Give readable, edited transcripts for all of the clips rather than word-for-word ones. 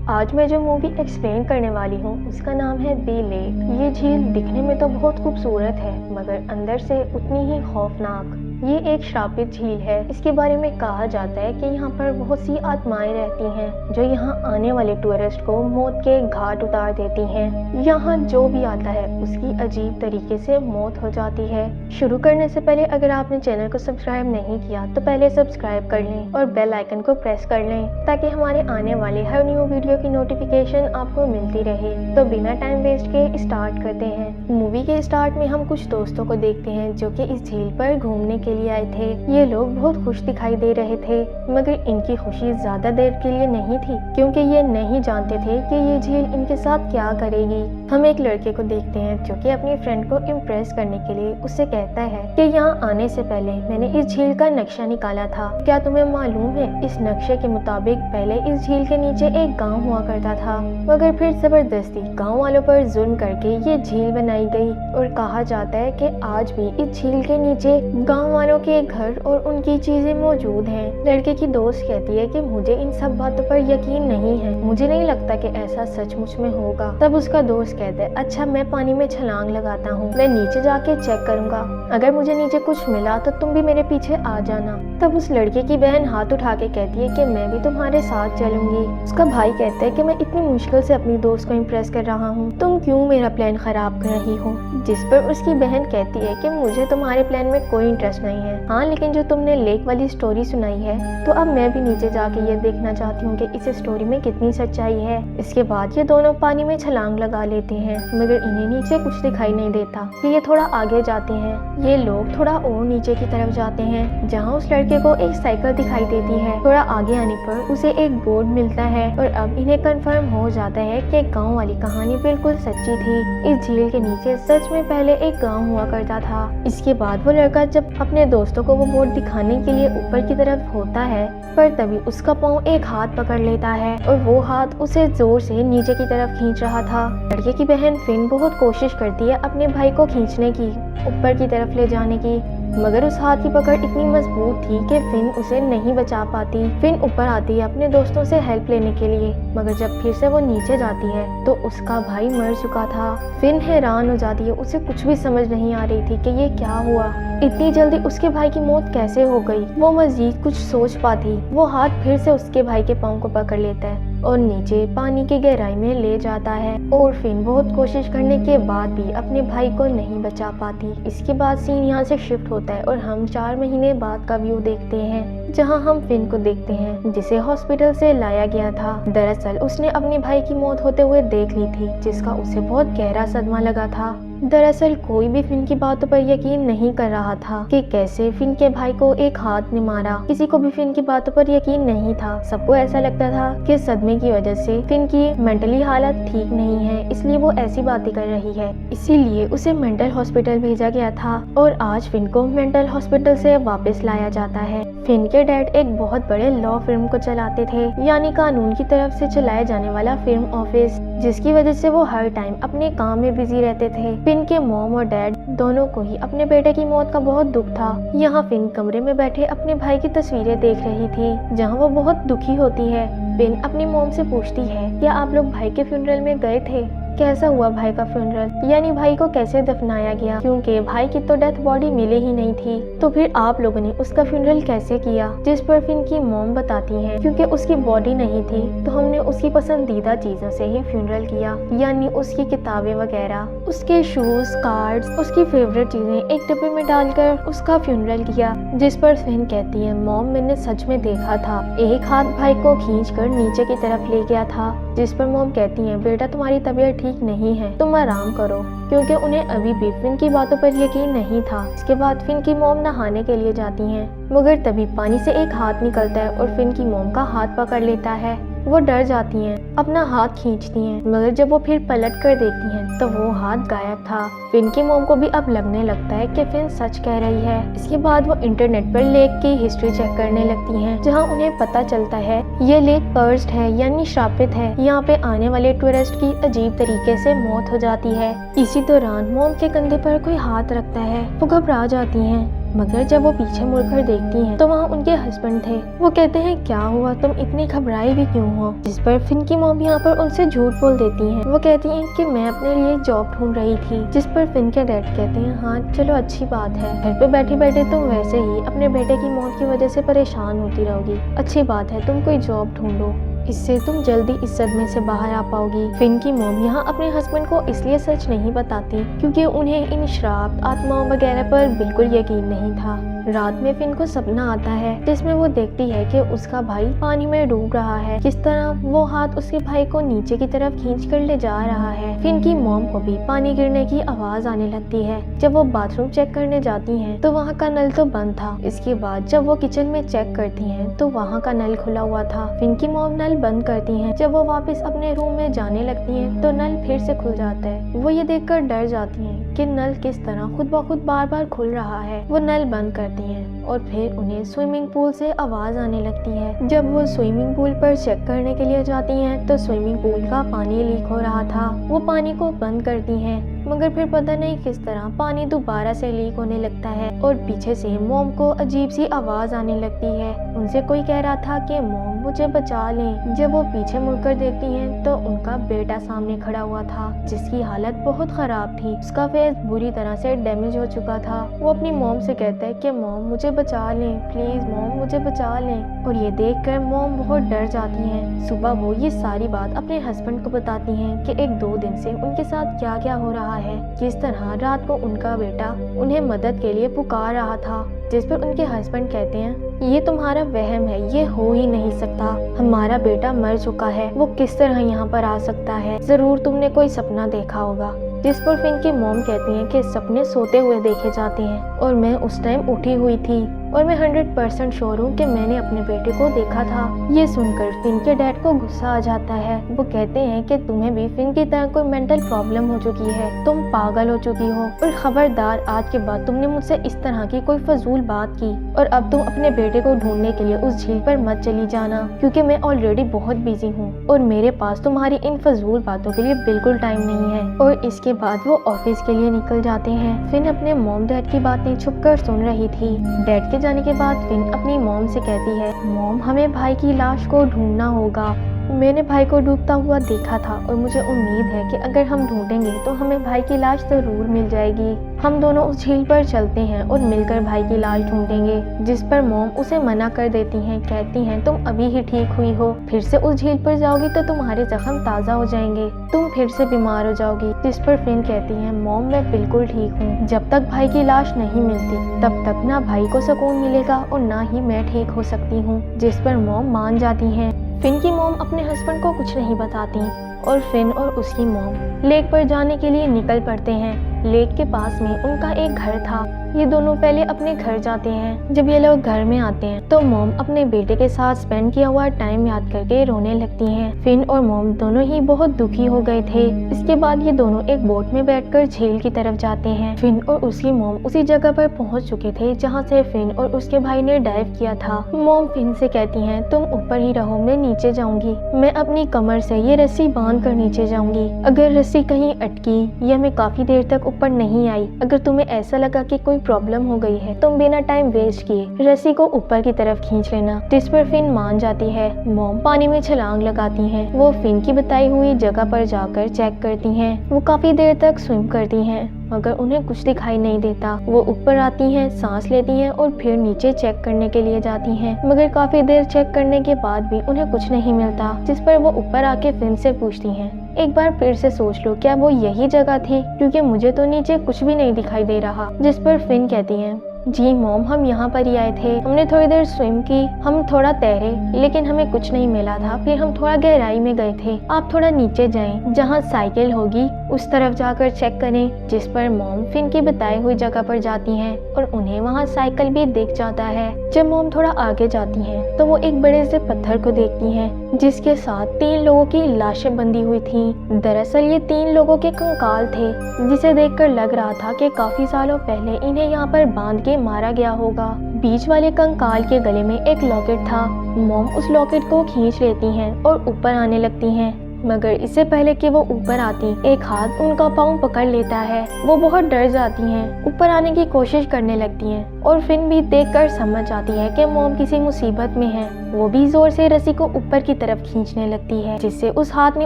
आज मैं जो मूवी एक्सप्लेन करने वाली हूँ उसका नाम है दी लेक। ये झील दिखने में तो बहुत खूबसूरत है मगर अंदर से उतनी ही खौफनाक। ये एक श्रापित झील है। इसके बारे में कहा जाता है कि यहाँ पर बहुत सी आत्माएं रहती हैं जो यहाँ आने वाले टूरिस्ट को मौत के घाट उतार देती हैं। यहाँ जो भी आता है उसकी अजीब तरीके से मौत हो जाती है। शुरू करने से पहले अगर आपने चैनल को सब्सक्राइब नहीं किया तो पहले सब्सक्राइब कर लें और बेल आइकन को प्रेस कर लें ताकि हमारे आने वाले हर न्यू वीडियो की नोटिफिकेशन आपको मिलती रहे। तो बिना टाइम वेस्ट के स्टार्ट करते हैं। मूवी के स्टार्ट में हम कुछ दोस्तों को देखते हैं जो कि इस झील पर घूमने के लिए आए थे। ये लोग बहुत खुश दिखाई दे रहे थे मगर इनकी खुशी ज्यादा देर के लिए नहीं थी क्योंकि ये नहीं जानते थे कि ये झील इनके साथ क्या करेगी। हम एक लड़के को देखते हैं जो कि अपनी फ्रेंड को इम्प्रेस करने के लिए उससे कहता है कि यहाँ आने से पहले मैंने इस झील का नक्शा निकाला था। क्या तुम्हें मालूम है इस नक्शे के मुताबिक पहले इस झील के नीचे एक गांव हुआ करता था मगर फिर जबरदस्ती गांव वालों पर जुल्म करके ये झील बनाई गई। और कहा जाता है कि आज भी इस झील के नीचे गांव वालों के घर और उनकी चीजें मौजूद हैं। लड़के की दोस्त कहती है कि मुझे इन सब बातों पर यकीन नहीं है, मुझे नहीं लगता कि ऐसा सचमुच में होगा। तब उसका दोस्त कहता है अच्छा मैं पानी में छलांग लगाता हूँ, मैं नीचे जाके चेक करूंगा, अगर मुझे नीचे कुछ मिला तो तुम भी मेरे पीछे आ जाना। तब उस लड़के की बहन हाथ उठा के कहती है कि मैं भी तुम्हारे साथ चलूंगी। उसका भाई कहता है कि मैं इतनी मुश्किल से अपनी दोस्त को इम्प्रेस कर रहा हूँ, तुम क्यों मेरा प्लान खराब कर रही हो। जिस पर उसकी बहन कहती है कि मुझे तुम्हारे प्लान में कोई इंटरेस्ट नहीं है, हाँ लेकिन जो तुमने लेक वाली स्टोरी सुनाई है तो अब मैं भी नीचे जाके ये देखना चाहती हूँ कि इस स्टोरी में कितनी सच्चाई है। इसके बाद ये दोनों पानी में छलांग लगा लेते हैं मगर इन्हें नीचे कुछ दिखाई नहीं देता कि ये थोड़ा आगे जाते हैं। ये लोग थोड़ा और नीचे की तरफ जाते हैं जहाँ उस लड़के को एक साइकिल दिखाई देती है। थोड़ा आगे आने पर उसे एक बोर्ड मिलता है और अब इन्हें कंफर्म हो जाता है कि गांव वाली कहानी बिल्कुल सच्ची थी। इस झील के नीचे सच में पहले एक गांव हुआ करता था। इसके बाद वो लड़का जब अपने दोस्तों को वो बोर्ड दिखाने के लिए ऊपर की तरफ होता है पर तभी उसका पाँव एक हाथ पकड़ लेता है और वो हाथ उसे जोर से नीचे की तरफ खींच रहा था। लड़के की बहन फिन बहुत कोशिश करती है अपने भाई को खींचने की, ऊपर की तरफ ले जाने की, मगर उस हाथ की पकड़ इतनी मजबूत थी कि फिन उसे नहीं बचा पाती। फिन ऊपर आती है अपने दोस्तों से हेल्प लेने के लिए मगर जब फिर से वो नीचे जाती है तो उसका भाई मर चुका था। फिन हैरान हो जाती है, उसे कुछ भी समझ नहीं आ रही थी कि ये क्या हुआ, इतनी जल्दी उसके भाई की मौत कैसे हो गई। वो मजीद कुछ सोच पाती, वो हाथ फिर से उसके भाई के पाँव को पकड़ लेता है और नीचे पानी की गहराई में ले जाता है और फिन बहुत कोशिश करने के बाद भी अपने भाई को नहीं बचा पाती। इसके बाद सीन यहाँ से शिफ्ट होता है और हम 4 महीने बाद का व्यू देखते हैं जहाँ हम फिन को देखते हैं जिसे हॉस्पिटल से लाया गया था। दरअसल उसने अपने भाई की मौत होते हुए देख ली थी जिसका उसे बहुत गहरा सदमा लगा था। दरअसल कोई भी फिन की बातों पर यकीन नहीं कर रहा था कि कैसे फिन के भाई को एक हाथ ने मारा। किसी को भी फिन की बातों पर यकीन नहीं था। सबको ऐसा लगता था कि सदमे की वजह से फिन की मेंटली हालत ठीक नहीं है इसलिए वो ऐसी बातें कर रही है, इसीलिए उसे मेंटल हॉस्पिटल भेजा गया था और आज फिन को मेंटल हॉस्पिटल से वापस लाया जाता है। फिन के डैड एक बहुत बड़े लॉ फर्म को चलाते थे, यानी कानून की तरफ से चलाया जाने वाला फर्म ऑफिस, जिसकी वजह से वो हर टाइम अपने काम में बिजी रहते थे। फिन के मॉम और डैड दोनों को ही अपने बेटे की मौत का बहुत दुख था। यहाँ फिन कमरे में बैठे अपने भाई की तस्वीरें देख रही थी जहाँ वो बहुत दुखी होती है। फिन अपनी मॉम से पूछती है क्या आप लोग भाई के फ्यूनरल में गए थे, कैसा हुआ भाई का फ्यूनरल, यानी भाई को कैसे दफनाया गया, क्योंकि भाई की तो डेथ बॉडी मिले ही नहीं थी तो फिर आप लोगों ने उसका फ्यूनरल कैसे किया। जिस पर फिन की मॉम बताती हैं क्योंकि उसकी बॉडी नहीं थी तो हमने उसकी पसंदीदा चीजों से ही फ्यूनरल किया, यानी उसकी किताबें वगैरह, उसके शूज, कार्ड्स, उसकी फेवरेट चीजें एक डब्बे में डालकर उसका फ्यूनरल किया। जिस पर फिन कहती है मॉम मैंने सच में देखा था, एक हाथ भाई को खींचकर नीचे की तरफ ले गया था। जिस पर मॉम कहती है बेटा तुम्हारी तबीयत ठीक नहीं है, तुम आराम करो, क्योंकि उन्हें अभी भी फिन की बातों पर यकीन नहीं था। इसके बाद फिन की मॉम नहाने के लिए जाती हैं मगर तभी पानी से एक हाथ निकलता है और फिन की मॉम का हाथ पकड़ लेता है। वो डर जाती हैं, अपना हाथ खींचती हैं मगर जब वो फिर पलट कर देखती हैं तो वो हाथ गायब था। फिन की मॉम को भी अब लगने लगता है कि फिन सच कह रही है। इसके बाद वो इंटरनेट पर लेक की हिस्ट्री चेक करने लगती हैं जहाँ उन्हें पता चलता है ये लेक कर्स्ड है यानी श्रापित है, यहाँ पे आने वाले टूरिस्ट की अजीब तरीके से मौत हो जाती है। इसी दौरान मॉम के कंधे पर कोई हाथ रखता है, वो घबरा जाती हैं मगर जब वो पीछे मुड़कर देखती हैं तो वहाँ उनके हस्बैंड थे। वो कहते हैं क्या हुआ, तुम इतनी घबराई भी क्यों हो? जिस पर फिन की मॉम यहाँ पर उनसे झूठ बोल देती हैं। वो कहती हैं कि मैं अपने लिए जॉब ढूंढ रही थी। जिस पर फिन के डैड कहते हैं हाँ चलो अच्छी बात है, घर पे बैठे बैठे तुम वैसे ही अपने बेटे की मौत की वजह से परेशान होती रहोगी, अच्छी बात है तुम कोई जॉब ढूंढो, इससे तुम जल्दी इस सदमे से बाहर आ पाओगी। फिन की मॉम यहाँ अपने हस्बैंड को इसलिए सच नहीं बताती क्योंकि उन्हें इन श्राप आत्माओं वगैरह पर बिल्कुल यकीन नहीं था। रात में फिन को सपना आता है जिसमें वो देखती है कि उसका भाई पानी में डूब रहा है, किस तरह वो हाथ उसके भाई को नीचे की तरफ खींच कर ले जा रहा है। फिन की मॉम को भी पानी गिरने की आवाज आने लगती है। जब वो बाथरूम चेक करने जाती हैं तो वहाँ का नल तो बंद था। इसके बाद जब वो किचन में चेक करती हैं तो वहाँ का नल खुला हुआ था। फिन की मॉम नल बंद करती हैं। जब वो वापस अपने रूम में जाने लगती हैं तो नल फिर से खुल जाता है। वो ये देखकर डर जाती हैं कि नल किस तरह खुद ब खुद बार बार खुल रहा है। वो नल बंद करती हैं और फिर उन्हें स्विमिंग पूल से आवाज आने लगती है। जब वो स्विमिंग पूल पर चेक करने के लिए जाती हैं तो स्विमिंग पूल का पानी लीक हो रहा था। वो पानी को बंद करती हैं मगर फिर पता नहीं किस तरह पानी दोबारा से लीक होने लगता है और पीछे से मॉम को अजीब सी आवाज आने लगती है। उनसे कोई कह रहा था कि मॉम मुझे बचा लें। जब वो पीछे मुड़कर देखती हैं तो उनका बेटा सामने खड़ा हुआ था जिसकी हालत बहुत खराब थी। उसका फेस बुरी तरह से डैमेज हो चुका था। वो अपनी मॉम से कहता है कि मॉम मुझे बचा लें, प्लीज मॉम मुझे बचा लें। और ये देखकर मॉम बहुत डर जाती हैं। सुबह वो ये सारी बात अपने हस्बैंड को बताती हैं कि 1-2 दिन से उनके साथ क्या क्या हो रहा है, किस तरह रात को उनका बेटा उन्हें मदद के लिए पुकार रहा था। जिस पर उनके हस्बैंड कहते हैं ये तुम्हारा वहम है, ये हो ही नहीं सकता, हमारा बेटा मर चुका है, वो किस तरह यहाँ पर आ सकता है, जरूर तुमने कोई सपना देखा होगा। जिस पर फिन की मॉम कहती हैं कि सपने सोते हुए देखे जाते हैं और मैं उस टाइम उठी हुई थी और मैं 100% श्योर हूँ कि मैंने अपने बेटे को देखा था। ये सुनकर फिन के डैड को गुस्सा आ जाता है। वो कहते हैं कि तुम्हें भी फिन की तरह कोई मेंटल प्रॉब्लम हो चुकी है, तुम पागल हो चुकी हो और खबरदार आज के बाद तुमने मुझसे इस तरह की कोई फजूल बात की और अब तुम अपने बेटे को ढूंढने के लिए उस झील पर मत चली जाना क्योंकि मैं ऑलरेडी बहुत बिजी हूँ और मेरे पास तुम्हारी इन फजूल बातों के लिए बिल्कुल टाइम नहीं है। और इसके बाद वो ऑफिस के लिए निकल जाते हैं। फिन अपने मॉम डैड की बातें छुपकर सुन रही थी। डैड के जाने के बाद फिन अपनी मॉम से कहती है मॉम हमें भाई की लाश को ढूंढना होगा, मैंने भाई को डूबता हुआ देखा था और मुझे उम्मीद है कि अगर हम ढूंढेंगे तो हमें भाई की लाश जरूर मिल जाएगी। हम दोनों उस झील पर चलते हैं और मिलकर भाई की लाश ढूंढेंगे। जिस पर मॉम उसे मना कर देती हैं, कहती हैं तुम अभी ही ठीक हुई हो, फिर से उस झील पर जाओगी तो तुम्हारे जख्म ताज़ा हो जाएंगे, तुम फिर से बीमार हो जाओगी। जिस पर फिन कहती हैं मॉम मैं बिल्कुल ठीक हूँ, जब तक भाई की लाश नहीं मिलती तब तक ना भाई को सुकून मिलेगा और ना ही मैं ठीक हो सकती हूँ। जिस पर मॉम मान जाती हैं। फिन की मॉम अपने हस्बैंड को कुछ नहीं बताती और फिन और उसकी मॉम लेक पर जाने के लिए निकल पड़ते हैं। लेक के पास में उनका एक घर था। ये दोनों पहले अपने घर जाते हैं। जब ये लोग घर में आते हैं तो मॉम अपने बेटे के साथ स्पेंड किया हुआ टाइम याद करके रोने लगती हैं। फिन और मॉम दोनों ही बहुत दुखी हो गए थे। इसके बाद ये दोनों एक बोट में बैठकर झील की तरफ जाते हैं। फिन और उसकी मॉम उसी जगह पर पहुंच चुके थे जहां से फिन और उसके भाई ने डाइव किया था। मॉम फिन से कहती हैं तुम ऊपर ही रहो, मैं नीचे जाऊंगी, मैं अपनी कमर से ये रस्सी बांध कर नीचे जाऊंगी। अगर रस्सी कहीं अटकी या मैं काफी देर तक ऊपर नहीं आई, अगर तुम्हें ऐसा लगा कि कोई प्रॉब्लम हो गई है, तुम बिना टाइम वेस्ट किए रस्सी को ऊपर की तरफ खींच लेना। जिस पर फिन मान जाती है। मॉम पानी में छलांग लगाती हैं। वो फिन की बताई हुई जगह पर जाकर चेक करती हैं। वो काफी देर तक स्विम करती हैं मगर उन्हें कुछ दिखाई नहीं देता। वो ऊपर आती हैं, सांस लेती हैं और फिर नीचे चेक करने के लिए जाती हैं मगर काफी देर चेक करने के बाद भी उन्हें कुछ नहीं मिलता। जिस पर वो ऊपर आके फिन से पूछती हैं एक बार फिर से सोच लो, क्या वो यही जगह थी, क्योंकि मुझे तो नीचे कुछ भी नहीं दिखाई दे रहा। जिस पर फिन कहती हैं जी मॉम हम यहाँ पर ही आए थे, हमने थोड़ी देर स्विम की, हम थोड़ा तैरे लेकिन हमें कुछ नहीं मिला था, फिर हम थोड़ा गहराई में गए थे, आप थोड़ा नीचे जाएं, जहाँ साइकिल होगी उस तरफ जाकर चेक करें। जिस पर मॉम फिन की बताई हुई जगह पर जाती हैं और उन्हें वहाँ साइकिल भी दिख जाता है। जब मॉम थोड़ा आगे जाती हैं तो वो एक बड़े से पत्थर को देखती हैं जिसके साथ 3 लोगों की लाशें बंधी हुई थी। दरअसल ये 3 लोगों के कंकाल थे जिसे देखकर लग रहा था कि काफी सालों पहले इन्हें यहाँ पर बांध के मारा गया होगा। बीच वाले कंकाल के गले में एक लॉकेट था। मॉम उस लॉकेट को खींच लेती हैं और ऊपर आने लगती हैं। मगर इससे पहले कि वो ऊपर आती, एक हाथ उनका पाँव पकड़ लेता है। वो बहुत डर जाती हैं, ऊपर आने की कोशिश करने लगती हैं और फिन भी देखकर समझ जाती है कि मॉम किसी मुसीबत में है। वो भी जोर से रस्सी को ऊपर की तरफ खींचने लगती है, जिससे उस हाथ ने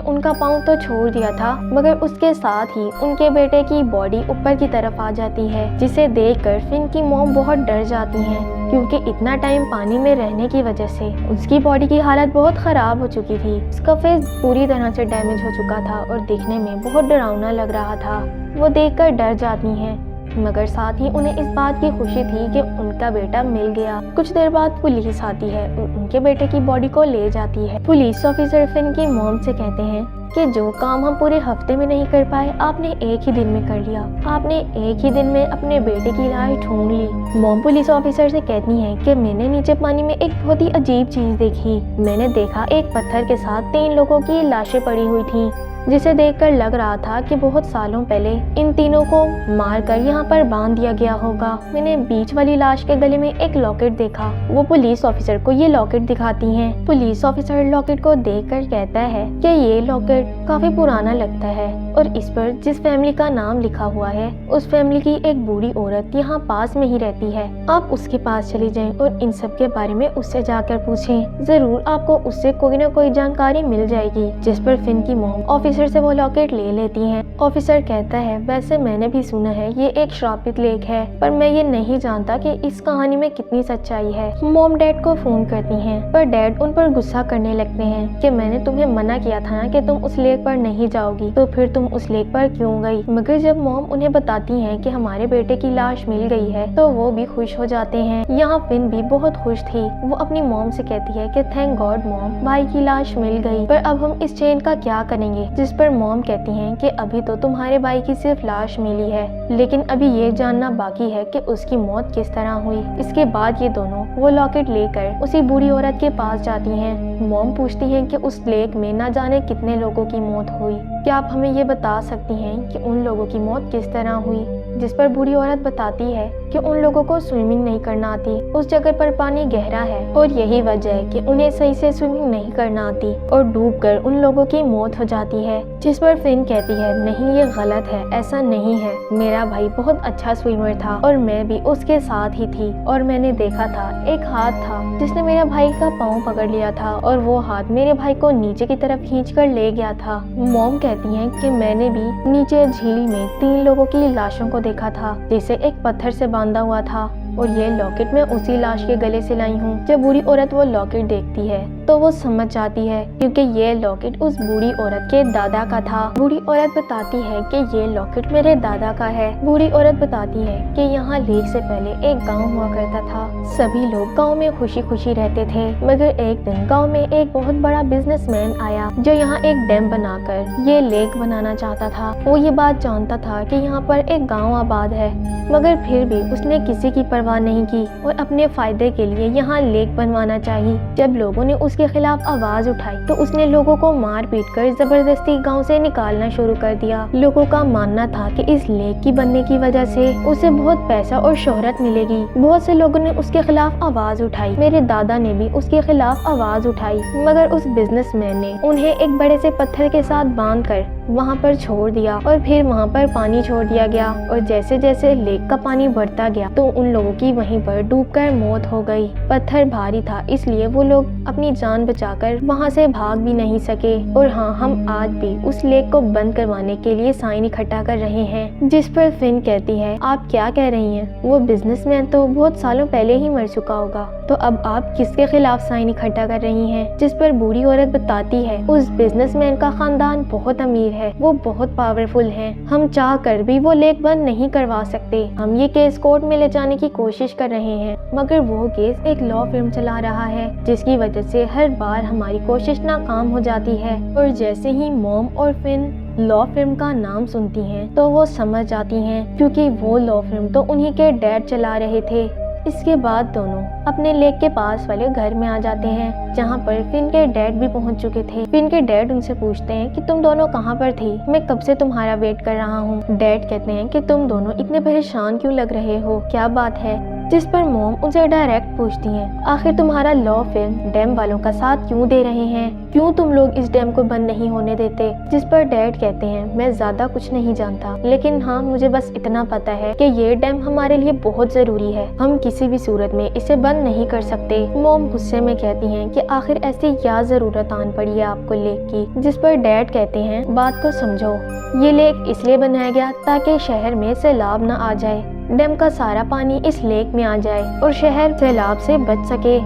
उनका पाँव तो छोड़ दिया था, मगर उसके साथ ही उनके बेटे की बॉडी ऊपर की तरफ आ जाती है, जिसे देखकर फिन की मॉम बहुत डर जाती हैं, क्योंकि इतना टाइम पानी में रहने की वजह से उसकी बॉडी की हालत बहुत खराब हो चुकी थी। उसका फेस पूरी तरह से डैमेज हो चुका था और दिखने में बहुत डरावना लग रहा था। वो देखकर डर जाती हैं, मगर साथ ही उन्हें इस बात की खुशी थी कि उनका बेटा मिल गया। कुछ देर बाद पुलिस आती है और उनके बेटे की बॉडी को ले जाती है। पुलिस ऑफिसर फिन की मॉम से कहते हैं कि जो काम हम पूरे हफ्ते में नहीं कर पाए, आपने एक ही दिन में कर लिया। आपने एक ही दिन में अपने बेटे की लाश ढूंढ ली। मॉम पुलिस ऑफिसर से कहती हैं कि मैंने नीचे पानी में एक बहुत ही अजीब चीज देखी। मैंने देखा एक पत्थर के साथ 3 लोगों की लाशें पड़ी हुई थी, जिसे देखकर लग रहा था कि बहुत सालों पहले इन तीनों को मारकर यहाँ पर बांध दिया गया होगा। मैंने बीच वाली लाश के गले में एक लॉकेट देखा। वो पुलिस ऑफिसर को ये लॉकेट दिखाती हैं। पुलिस ऑफिसर लॉकेट को देखकर कहता है कि ये लॉकेट काफी पुराना लगता है और इस पर जिस फैमिली का नाम लिखा हुआ है, उस फैमिली की एक बूढ़ी औरत यहाँ पास में ही रहती है। आप उसके पास चली जाएं और इन सब के बारे में उससे जाकर पूछें। जरूर आपको उससे कोई न कोई जानकारी मिल जाएगी। जिस पर फिन की मॉम ऑफिसर से वो लॉकेट ले लेती हैं। ऑफिसर कहता है, वैसे मैंने भी सुना है ये एक श्रापित लेक है, पर मैं ये नहीं जानता कि इस कहानी में कितनी सच्चाई है। मॉम डैड को फोन करती हैं, पर डैड उन पर गुस्सा करने लगते हैं कि मैंने तुम्हें मना किया था ना कि तुम उस लेक पर नहीं जाओगी, तो फिर तुम उस लेक पर क्यों गई। मगर जब मॉम उन्हें बताती हैं कि हमारे बेटे की लाश मिल गई है, तो वो भी खुश हो जाते हैं। यहाँ फिन भी बहुत खुश थी। वो अपनी मॉम से कहती है कि थैंक गॉड मॉम, भाई की लाश मिल गई, पर अब हम इस चेन का क्या करेंगे। जिस पर मॉम कहती हैं कि अभी तो तुम्हारे भाई की सिर्फ लाश मिली है, लेकिन अभी ये जानना बाकी है कि उसकी मौत किस तरह हुई। इसके बाद ये दोनों वो लॉकेट लेकर उसी बूढ़ी औरत के पास जाती हैं। मॉम पूछती हैं कि उस लेक में ना जाने कितने लोगों की मौत हुई, क्या आप हमें ये बता सकती हैं कि उन लोगों की मौत किस तरह हुई। जिस पर बूढ़ी औरत बताती है कि उन लोगों को स्विमिंग नहीं करना आती, उस जगह पर पानी गहरा है और यही वजह है कि उन्हें सही से स्विमिंग नहीं करना आती और डूबकर उन लोगों की मौत हो जाती है। जिस पर फिन कहती है, नहीं ये गलत है, ऐसा नहीं है। मेरा भाई बहुत अच्छा स्विमर था और मैं भी उसके साथ ही थी और मैंने देखा था एक हाथ था जिसने मेरे भाई का पाँव पकड़ लिया था और वो हाथ मेरे भाई को नीचे की तरफ खींच कर ले गया था। मॉम कहती है कि मैंने भी नीचे झील में 3 लोगों की लाशों को देखा था, जिसे एक पत्थर से बांधा हुआ था और ये लॉकेट मैं उसी लाश के गले से लाई हूँ। जब बूढ़ी औरत वो लॉकेट देखती है तो वो समझ जाती है, क्योंकि ये लॉकेट उस बूढ़ी औरत के दादा का था। बूढ़ी औरत बताती है कि ये लॉकेट मेरे दादा का है। बूढ़ी औरत बताती है कि यहाँ लेक से पहले एक गांव हुआ करता था। सभी लोग गांव में खुशी खुशी रहते थे, मगर एक दिन गांव में एक बहुत बड़ा बिजनेसमैन आया जो यहाँ एक डैम बनाकर ये लेक बनाना चाहता था। वो ये बात जानता था कि यहाँ पर एक गाँव आबाद है, मगर फिर भी उसने किसी की परवाह नहीं की और अपने फायदे के लिए यहाँ लेक बनवाना चाहिए। जब लोगों ने उसके खिलाफ आवाज उठाई तो उसने लोगों को मार पीट कर जबरदस्ती गांव से निकालना शुरू कर दिया। लोगों का मानना था कि इस लेक की बनने की वजह से उसे बहुत पैसा और शोहरत मिलेगी। बहुत से लोगों ने उसके खिलाफ आवाज उठाई। मेरे दादा ने भी उसके खिलाफ आवाज उठाई, मगर उस बिजनेसमैन ने उन्हें एक बड़े से पत्थर के साथ बांधकर वहाँ पर छोड़ दिया और फिर वहाँ पर पानी छोड़ दिया गया और जैसे जैसे लेक का पानी बढ़ता गया तो उन लोगों की वहीं पर डूबकर मौत हो गई। पत्थर भारी था, इसलिए वो लोग अपनी जान बचाकर वहाँ से भाग भी नहीं सके। और हाँ, हम आज भी उस लेक को बंद करवाने के लिए साइन इकट्ठा कर रहे हैं। जिस पर फिन कहती है, आप क्या कह रही हैं? वो बिजनेसमैन तो बहुत सालों पहले ही मर चुका होगा, तो अब आप किसके खिलाफ साइन इकट्ठा कर रही हैं? जिस पर बूढ़ी औरत बताती है, उस बिजनेसमैन का खानदान बहुत अमीर है, वो बहुत पावरफुल हैं। हम चाह कर भी वो लेक बंद नहीं करवा सकते। हम ये केस कोर्ट में ले जाने की कोशिश कर रहे हैं, मगर वो केस एक लॉ फर्म चला रहा है, जिसकी वजह से हर बार हमारी कोशिश नाकाम हो जाती है। और जैसे ही मॉम और फिन लॉ फर्म का नाम सुनती हैं तो वो समझ जाती हैं, क्योंकि वो लॉ फर्म तो उन्हीं के डैड चला रहे थे। इसके बाद दोनों अपने लेक के पास वाले घर में आ जाते हैं, जहाँ पर फिन के डैड भी पहुँच चुके थे। फिन के डैड उनसे पूछते हैं कि तुम दोनों कहाँ पर थी? मैं कब से तुम्हारा वेट कर रहा हूँ। डैड कहते हैं कि तुम दोनों इतने परेशान क्यों लग रहे हो, क्या बात है? जिस पर मॉम उनसे डायरेक्ट पूछती हैं, आखिर तुम्हारा लॉ फिल्म डैम वालों का साथ क्यों दे रहे हैं, क्यों तुम लोग इस डैम को बंद नहीं होने देते। जिस पर डैड कहते हैं, मैं ज्यादा कुछ नहीं जानता, लेकिन हाँ मुझे बस इतना पता है कि ये डैम हमारे लिए बहुत जरूरी है, हम किसी भी सूरत में इसे बंद नहीं कर सकते। मॉम गुस्से में कहती हैं कि आखिर ऐसी क्या जरूरत आन पड़ी है आपको लेक की। जिस पर डैड कहते हैं, बात को समझो, ये लेक इसलिए बनाया गया ताकि शहर में सैलाब न आ जाए, डैम का सारा पानी इस लेक में आ जाए और शहर सैलाब से बच सके।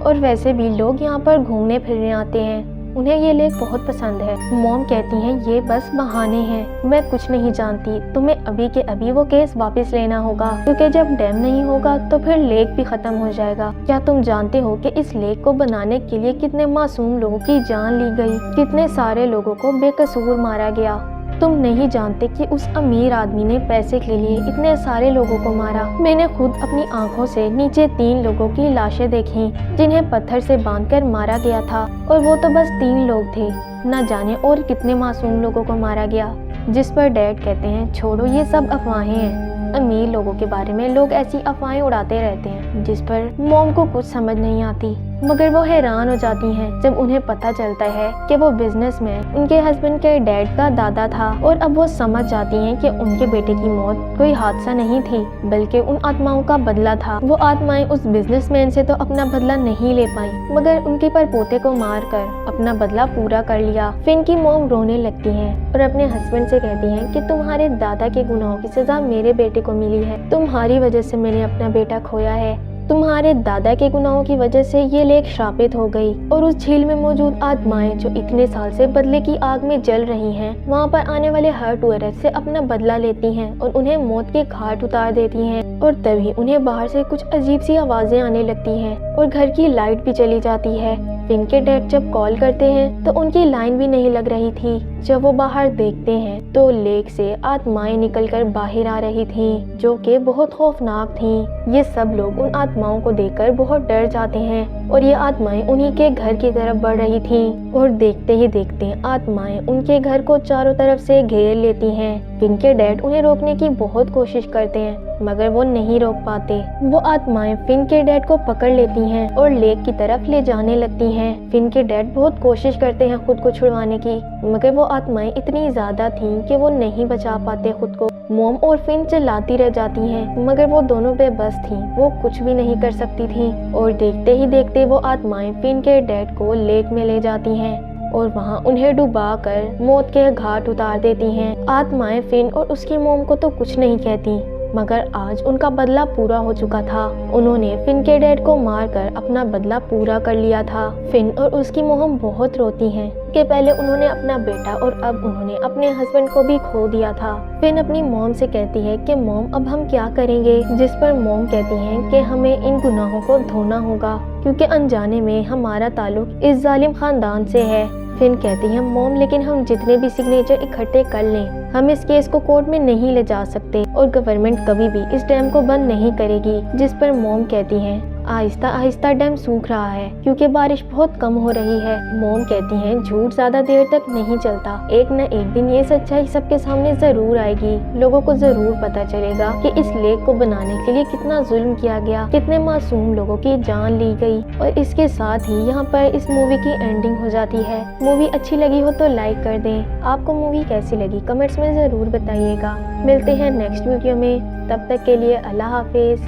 और वैसे भी लोग यहाँ पर घूमने फिरने आते हैं, उन्हें ये लेक बहुत पसंद है। मॉम कहती हैं, ये बस बहाने हैं, मैं कुछ नहीं जानती, तुम्हें अभी के अभी वो केस वापस लेना होगा, क्योंकि जब डैम नहीं होगा तो फिर लेक भी खत्म हो जाएगा। क्या तुम जानते हो कि इस लेक को बनाने के लिए कितने मासूम लोगों की जान ली गई, कितने सारे लोगों को बेकसूर मारा गया। तुम नहीं जानते कि उस अमीर आदमी ने पैसे के लिए इतने सारे लोगों को मारा। मैंने खुद अपनी आंखों से नीचे 3 लोगों की लाशें देखी जिन्हें पत्थर से बांधकर मारा गया था, और वो तो बस 3 लोग थे, न जाने और कितने मासूम लोगों को मारा गया। जिस पर डैड कहते हैं, छोड़ो ये सब अफवाहें हैं, अमीर लोगों के बारे में लोग ऐसी अफवाहें उड़ाते रहते हैं। जिस पर मॉम को कुछ समझ नहीं आती, मगर वो हैरान हो जाती हैं जब उन्हें पता चलता है कि वो बिजनेसमैन उनके हस्बैंड के डैड का दादा था, और अब वो समझ जाती हैं कि उनके बेटे की मौत कोई हादसा नहीं थी, बल्कि उन आत्माओं का बदला था। वो आत्माएं उस बिजनेसमैन से तो अपना बदला नहीं ले पाई, मगर उनके परपोते को मार कर अपना बदला पूरा कर लिया। फिन की मॉम रोने लगती है और अपने हस्बैंड से कहती है कि तुम्हारे दादा के गुनाहों की सजा मेरे बेटे को मिली है, तुम्हारी वजह से मैंने अपना बेटा खोया है, तुम्हारे दादा के गुनाहों की वजह से ये लेक श्रापित हो गई। और उस झील में मौजूद आत्माएं जो इतने साल से बदले की आग में जल रही हैं, वहाँ पर आने वाले हर टूरिस्ट से अपना बदला लेती हैं और उन्हें मौत के घाट उतार देती हैं। और तभी उन्हें बाहर से कुछ अजीब सी आवाजें आने लगती हैं और घर की लाइट भी चली जाती है। फिन के डैड जब कॉल करते हैं तो उनकी लाइन भी नहीं लग रही थी। जब वो बाहर देखते हैं तो लेक से आत्माएं निकलकर बाहर आ रही थीं, जो कि बहुत खौफनाक थीं। ये सब लोग उन आत्माओं को देखकर बहुत डर जाते हैं और ये आत्माएं उन्हीं के घर की तरफ बढ़ रही थीं, और देखते ही देखते आत्माएं उनके घर को चारों तरफ से घेर लेती हैं। फिन के डैड उन्हें रोकने की बहुत कोशिश करते हैं, मगर वो नहीं रोक पाते। वो आत्माएं फिन के डैड को पकड़ लेती हैं और लेक की तरफ ले जाने लगती हैं। फिन के डैड बहुत कोशिश करते हैं खुद को छुड़वाने की, मगर वो आत्माएं इतनी ज्यादा थीं कि वो नहीं बचा पाते खुद को। मॉम और फिन चिल्लाती रह जाती हैं, मगर वो दोनों बेबस थीं, वो कुछ भी नहीं कर सकती थीं। और देखते ही देखते वो आत्माएं फिन के डैड को लेक में ले जाती हैं और वहाँ उन्हें डुबाकर मौत के घाट उतार देती हैं। आत्माएं फिन और उसकी मॉम को तो कुछ नहीं कहती, मगर आज उनका बदला पूरा हो चुका था। उन्होंने फिन के डैड को मारकर अपना बदला पूरा कर लिया था। फिन और उसकी मॉम बहुत रोती हैं कि पहले उन्होंने अपना बेटा और अब उन्होंने अपने हस्बैंड को भी खो दिया था। फिन अपनी मॉम से कहती है कि मॉम अब हम क्या करेंगे। जिस पर मॉम कहती हैं कि हमें इन गुनाहों को धोना होगा, क्योंकि अनजाने में हमारा ताल्लुक इस जालिम खानदान से है। फिन कहती है, मॉम लेकिन हम जितने भी सिग्नेचर इकट्ठे कर लें, हम इस केस को कोर्ट में नहीं ले जा सकते और गवर्नमेंट कभी भी इस डैम को बंद नहीं करेगी। जिस पर मॉम कहती हैं, आहिस्ता आहिस्ता डैम सूख रहा है क्योंकि बारिश बहुत कम हो रही है। मॉम कहती हैं, झूठ ज्यादा देर तक नहीं चलता, एक न एक दिन ये सच्चाई सबके सामने जरूर आएगी। लोगों को जरूर पता चलेगा कि इस लेक को बनाने के लिए कितना जुल्म किया गया, कितने मासूम लोगों की जान ली गई। और इसके साथ ही यहाँ पर इस मूवी की एंडिंग हो जाती है। मूवी अच्छी लगी हो तो लाइक कर दें। आपको मूवी कैसी लगी कमेंट्स में जरूर बताइएगा। मिलते हैं नेक्स्ट वीडियो में, तब तक के लिए अल्लाह हाफिज।